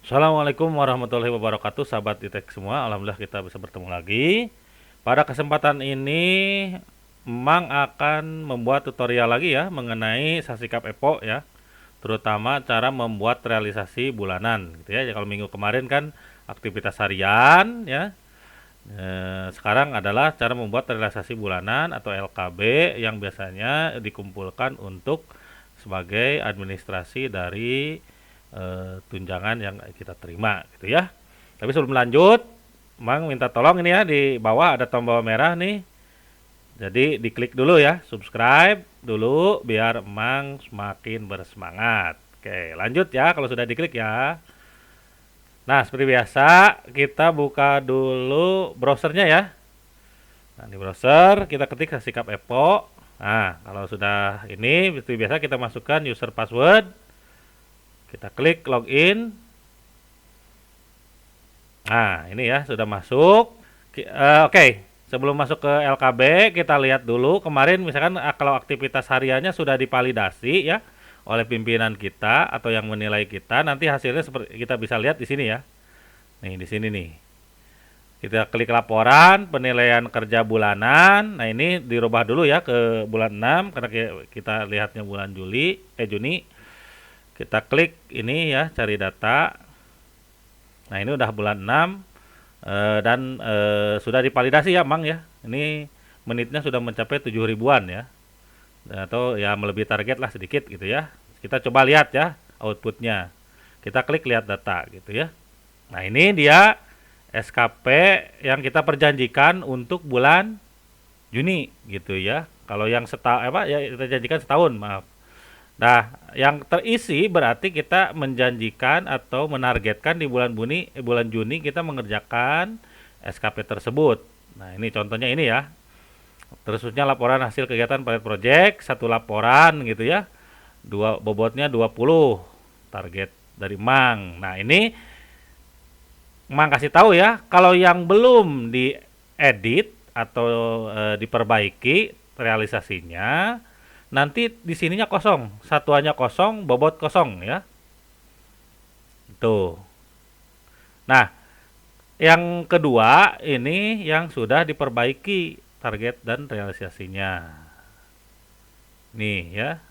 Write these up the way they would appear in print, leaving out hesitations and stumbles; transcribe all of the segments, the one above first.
Assalamualaikum warahmatullahi wabarakatuh, sahabat Itek semua. Alhamdulillah kita bisa bertemu lagi. Pada kesempatan ini, Mang akan membuat tutorial lagi ya mengenai Sasikap Epo ya, terutama cara membuat realisasi bulanan gitu ya. Kalau minggu kemarin kan aktivitas harian ya. Sekarang adalah cara membuat realisasi bulanan atau LKB yang biasanya dikumpulkan untuk sebagai administrasi dari tunjangan yang kita terima gitu ya. Tapi sebelum lanjut, Mang minta tolong ini ya, di bawah ada tombol merah nih. Jadi diklik dulu ya, subscribe dulu biar Mang semakin bersemangat. Oke, lanjut ya kalau sudah diklik ya. Nah, seperti biasa kita buka dulu browsernya ya. Nah, di browser kita ketik Sasikap Epo. Nah, kalau sudah ini seperti biasa kita masukkan user password. Kita klik login. Nah, ini ya sudah masuk. Oke, sebelum masuk ke LKB kita lihat dulu kemarin misalkan kalau aktivitas hariannya sudah dipalidasi ya oleh pimpinan kita atau yang menilai kita, nanti hasilnya seperti kita bisa lihat di sini ya. Nih di sini nih. Kita klik laporan penilaian kerja bulanan. Nah, ini dirubah dulu ya ke bulan 6 karena kita lihatnya bulan Juni. Kita klik ini ya, cari data. Nah, ini udah bulan 6 dan sudah dipalidasi ya, Mang ya. Ini menitnya sudah mencapai 7 ribuan ya. Atau ya melebihi target lah sedikit gitu ya. Kita coba lihat ya outputnya. Kita klik lihat data gitu ya. Nah, ini dia SKP yang kita perjanjikan untuk bulan Juni gitu ya. Kalau yang kita janjikan setahun, maaf. Nah, yang terisi berarti kita menjanjikan atau menargetkan di bulan Juni kita mengerjakan SKP tersebut. Nah, ini contohnya ini ya. Terusnya laporan hasil kegiatan pilot project, satu laporan gitu ya. Bobotnya 20 target dari Mang. Nah, ini Mang kasih tahu ya, kalau yang belum diedit atau diperbaiki realisasinya, nanti di sininya kosong, satuannya kosong, bobot kosong ya. Tuh. Nah, yang kedua ini yang sudah diperbaiki target dan realisasinya. Nih ya.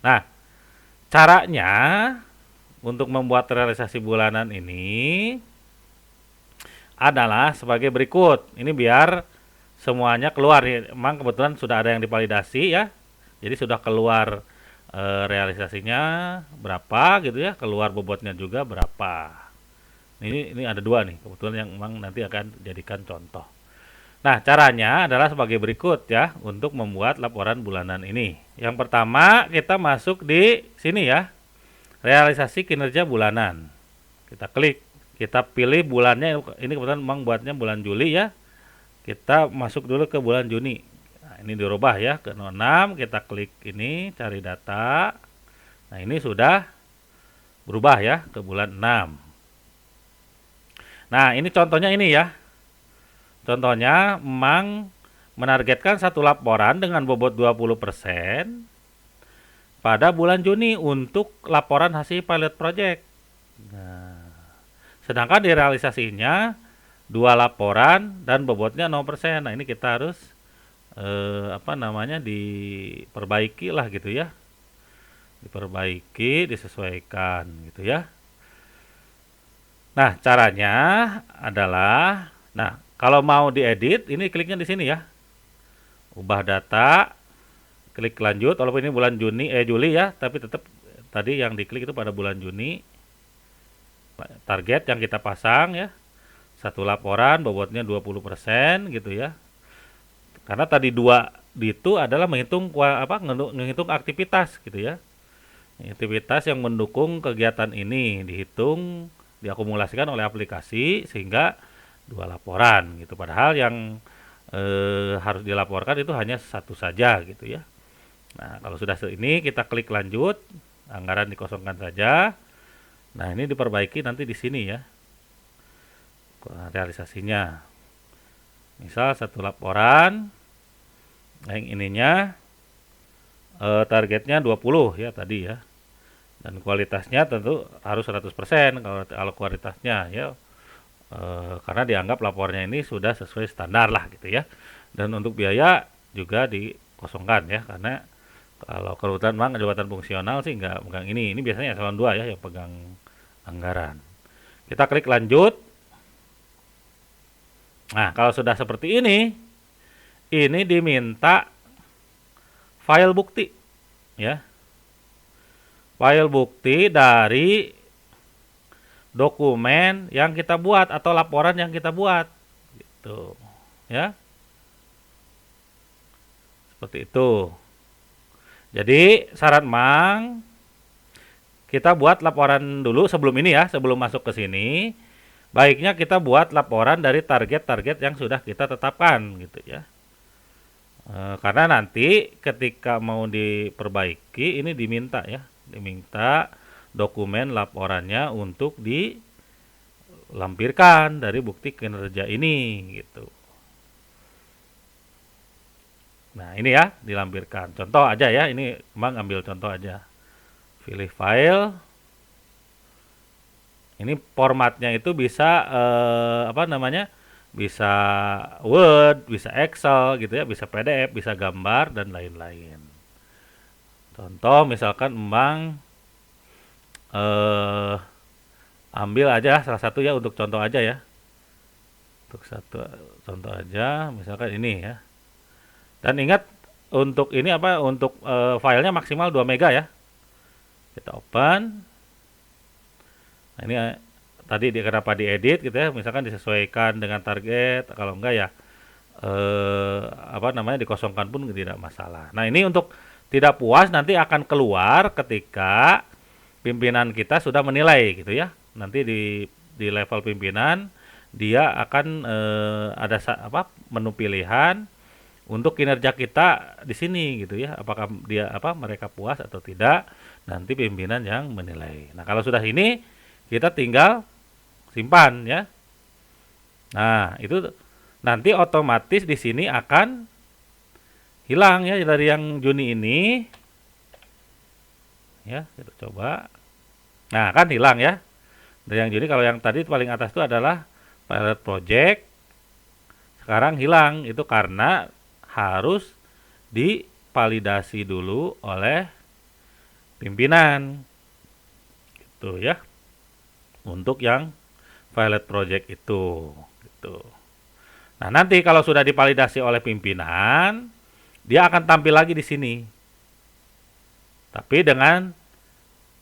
Nah, caranya untuk membuat realisasi bulanan ini adalah sebagai berikut. Ini biar semuanya keluar. Emang kebetulan sudah ada yang divalidasi ya. Jadi sudah keluar realisasinya berapa gitu ya, keluar bobotnya juga berapa. Ini ada dua nih, kebetulan yang memang nanti akan jadikan contoh. Nah, caranya adalah sebagai berikut ya untuk membuat laporan bulanan ini. Yang pertama, kita masuk di sini ya. Realisasi kinerja bulanan. Kita klik, kita pilih bulannya. Ini kebetulan memang buatnya bulan Juli ya. Kita masuk dulu ke bulan Juni. Nah, ini dirubah ya ke 06, kita klik ini cari data. Nah, ini sudah berubah ya ke bulan 6. Nah, ini contohnya ini ya. Contohnya Mang menargetkan satu laporan dengan bobot 20% pada bulan Juni untuk laporan hasil pilot project. Nah, sedangkan di realisasinya 2 laporan dan bobotnya 0%. Nah, ini kita harus diperbaiki lah gitu ya. Diperbaiki, disesuaikan gitu ya. Nah, caranya adalah kalau mau diedit, ini kliknya di sini ya. Ubah data, klik lanjut, walaupun ini bulan Juli ya, tapi tetap tadi yang diklik itu pada bulan Juni. Target yang kita pasang ya. Satu laporan bobotnya 20% gitu ya. Karena tadi dua itu adalah menghitung aktivitas gitu ya. Aktivitas yang mendukung kegiatan ini dihitung, diakumulasikan oleh aplikasi sehingga 2 laporan gitu. Padahal yang harus dilaporkan itu hanya satu saja gitu ya. Nah, kalau sudah ini kita klik lanjut, anggaran dikosongkan saja. Nah, ini diperbaiki nanti di sini ya. Realisasinya. Misal satu laporan yang ininya targetnya 20 ya tadi ya. Dan kualitasnya tentu harus 100% kalau kualitasnya ya, karena dianggap lapornya ini sudah sesuai standar lah gitu ya. Dan untuk biaya juga dikosongkan ya, karena kalau kerutan bank jabatan fungsional sih nggak pegang ini biasanya eselon 2 ya yang pegang anggaran. Kita klik lanjut. Nah, kalau sudah seperti ini diminta file bukti ya. File bukti dari dokumen yang kita buat atau laporan yang kita buat gitu ya. Seperti itu. Jadi syarat Mang kita buat laporan dulu sebelum ini ya, sebelum masuk ke sini. Baiknya kita buat laporan dari target-target yang sudah kita tetapkan gitu ya. Karena nanti ketika mau diperbaiki ini diminta ya, diminta dokumen laporannya untuk dilampirkan dari bukti kinerja ini gitu. Nah ini ya dilampirkan. Contoh aja ya, ini Bang ambil contoh aja. Pilih file. Ini formatnya itu bisa apa namanya? Bisa Word, bisa Excel gitu ya, bisa PDF, bisa gambar dan lain-lain. Contoh misalkan Bang ambil aja salah satu ya untuk contoh aja ya. Untuk satu contoh aja, misalkan ini ya. Dan ingat untuk ini apa? Untuk filenya maksimal 2 mega ya. Kita open. Nah, ini tadi kenapa diedit gitu ya? Misalkan disesuaikan dengan target, kalau enggak ya apa namanya dikosongkan pun tidak masalah. Nah, ini untuk tidak puas nanti akan keluar ketika pimpinan kita sudah menilai gitu ya. Nanti di level pimpinan dia akan ada apa menu pilihan untuk kinerja kita di sini gitu ya, apakah dia apa mereka puas atau tidak, nanti pimpinan yang menilai. Nah kalau sudah ini kita tinggal simpan ya. Nah itu nanti otomatis di sini akan hilang ya dari yang Juni ini ya, kita coba. Nah kan hilang ya dari yang Juni. Kalau yang tadi paling atas itu adalah pilot project, sekarang hilang itu karena harus divalidasi dulu oleh pimpinan gitu ya untuk yang pilot project itu gitu. Nah nanti kalau sudah divalidasi oleh pimpinan dia akan tampil lagi di sini tapi dengan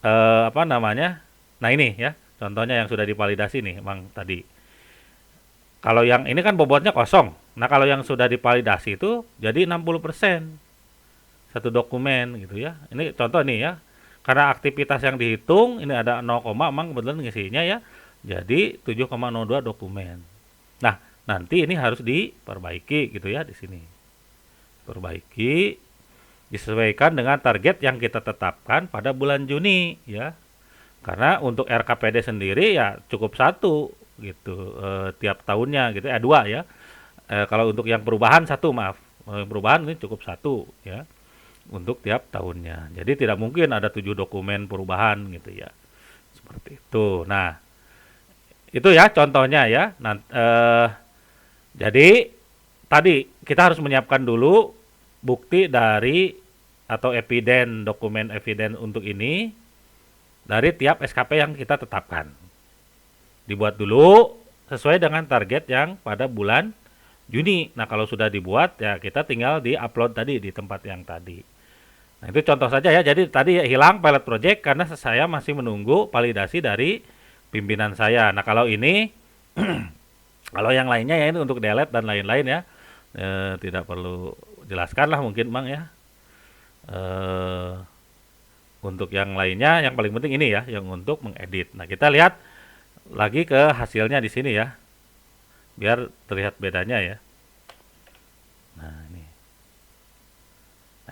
apa namanya, nah ini ya contohnya yang sudah divalidasi nih Bang tadi. Kalau yang ini kan bobotnya kosong. Nah, kalau yang sudah divalidasi itu jadi 60% satu dokumen gitu ya. Ini contoh nih ya. Karena aktivitas yang dihitung ini ada 0, emang kebetulan ngisinya ya. Jadi 7,02 dokumen. Nah, nanti ini harus diperbaiki gitu ya di sini. Perbaiki disesuaikan dengan target yang kita tetapkan pada bulan Juni ya. Karena untuk RKPD sendiri ya cukup satu gitu tiap tahunnya gitu ya, dua ya. Kalau untuk yang perubahan satu, maaf, perubahan ini cukup satu ya untuk tiap tahunnya. Jadi tidak mungkin ada 7 dokumen perubahan gitu ya, seperti itu. Nah itu ya contohnya ya. Nah, jadi tadi kita harus menyiapkan dulu bukti dari atau eviden, dokumen eviden untuk ini dari tiap SKP yang kita tetapkan. Dibuat dulu sesuai dengan target yang pada bulan Juni. Nah kalau sudah dibuat ya kita tinggal di-upload tadi di tempat yang tadi. Nah itu contoh saja ya. Jadi tadi hilang pilot project karena saya masih menunggu validasi dari pimpinan saya. Nah kalau ini kalau yang lainnya ya ini untuk delete dan lain-lain ya. Tidak perlu jelaskan lah mungkin Bang ya. Untuk yang lainnya yang paling penting ini ya yang untuk mengedit. Nah kita lihat lagi ke hasilnya di sini ya. Biar terlihat bedanya ya. Nah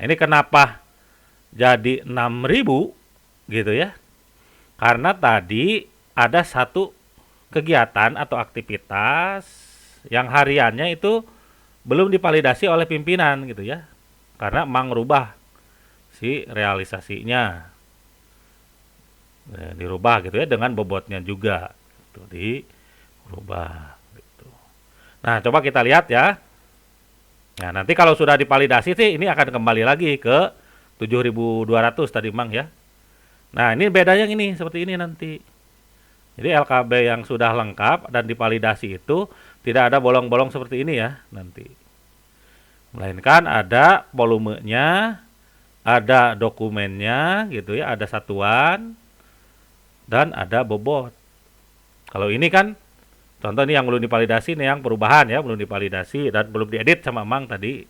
ini kenapa jadi 6.000 gitu ya? Karena tadi ada satu kegiatan atau aktivitas yang hariannya itu belum divalidasi oleh pimpinan gitu ya. Karena Mang rubah si realisasinya. dirubah gitu ya dengan bobotnya juga. Itu dirubah gitu. Nah, coba kita lihat ya. Nah, nanti kalau sudah divalidasi sih ini akan kembali lagi ke 7.200 tadi Mang ya. Nah, ini bedanya ini seperti ini nanti. Jadi LKB yang sudah lengkap dan divalidasi itu tidak ada bolong-bolong seperti ini ya nanti. Melainkan ada volumenya, ada dokumennya gitu ya, ada satuan dan ada bobot. Kalau ini kan contoh nih yang belum divalidasi nih yang perubahan ya, belum divalidasi dan belum diedit sama Mang tadi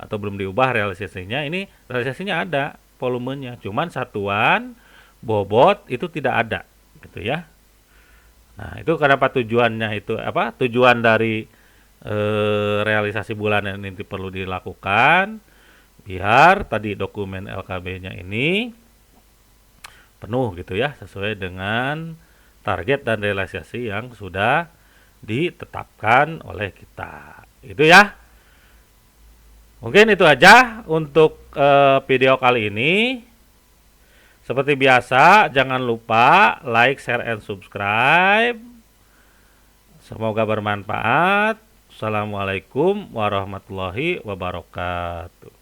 atau belum diubah realisasinya. Ini realisasinya ada volumenya, cuman satuan bobot itu tidak ada gitu ya. Nah, itu kenapa tujuannya itu apa? Tujuan dari realisasi bulanan ini perlu dilakukan biar tadi dokumen LKB-nya ini penuh gitu ya, sesuai dengan target dan realisasi yang sudah ditetapkan oleh kita. Itu ya. Mungkin itu aja untuk video kali ini. Seperti biasa, jangan lupa like, share, and subscribe. Semoga bermanfaat. Assalamualaikum warahmatullahi wabarakatuh.